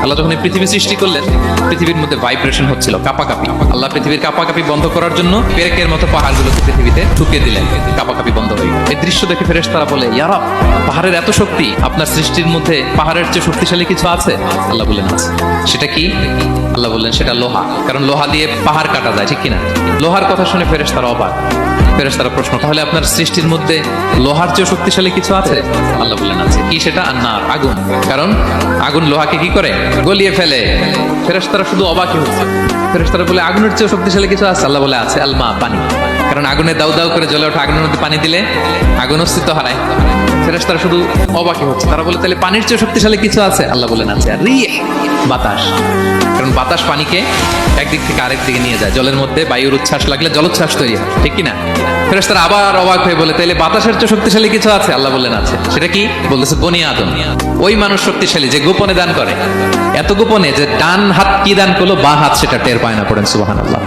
আল্লাহ যখন এই পৃথিবী সৃষ্টি করলেন, পৃথিবীর মধ্যে ভাইব্রেশন হচ্ছিল, কাঁপাকাঁপি। আল্লাহ পৃথিবীর কাঁপাকাঁপি বন্ধ করার জন্য পেরেকের মতো পাহাড়গুলোকে পৃথিবীতে ঠুকিয়ে দিলেন, কাঁপাকাঁপি বন্ধ হয়ে গেল। এই দৃশ্য দেখে ফেরেশতারা বলে, ইয়া রব, পাহাড়ের এত শক্তি, আপনার সৃষ্টির মধ্যে পাহাড়ের চেয়ে শক্তিশালী কিছু আছে? আল্লাহ বললেন আছে। সেটা কি? আল্লাহ বললেন সেটা লোহা, কারণ লোহা দিয়ে পাহাড় কাটা যায়, ঠিক কিনা? লোহার কথা শুনে ফেরেশতারা অবাক। ফেরেশতারা প্রশ্ন, তাহলে আপনার সৃষ্টির মধ্যে লোহার চেয়ে শক্তিশালী কিছু আছে? আল্লাহ বললেন আছে। কি সেটা? আন্নার, আগুন। কারণ আগুন লোহাকে কি করে? গলিয়ে ফেলে। ফেরেশতারা শুধু অবাকই হচ্ছে। ফেরেশতারা বলে, আগুনের চেয়ে শক্তিশালী কিছু আছে? আল্লাহ বলে আছে, আলমা, পানি। কারণ আগুনে দাউ দাউ করে জ্বলে ওঠা আগুনের মধ্যে পানি দিলে আগুন অস্তিত্ব হারায়। ফেরেশতারা শুধু অবাকই হচ্ছে। তারা বলে, তাহলে পানির চেয়ে শক্তিশালী কিছু আছে? আল্লাহ বলেন আছে, রিহ, বাতাস। কারণ বাতাস পানিকে একদিক থেকে আরেক দিকে নিয়ে যায়। জলের মধ্যে বায়ুর উচ্ছ্বাস লাগলে জলোচ্ছ্বাস তৈরি হয়, ঠিক কিনা? ফেরেশতারা আবার অবাক হয়ে বলে, তাইলে বাতাসের চেয়ে শক্তিশালী কিছু আছে? আল্লাহ বললেন আছে। সেটা কি? বলতেছে বনি আদম। ওই মানুষ শক্তিশালী যে গোপনে দান করে, এত গোপনে যে ডান হাত কি দান করলো, বাঁ হাত সেটা টের পায় না। পড়েন সুবহানাল্লাহ।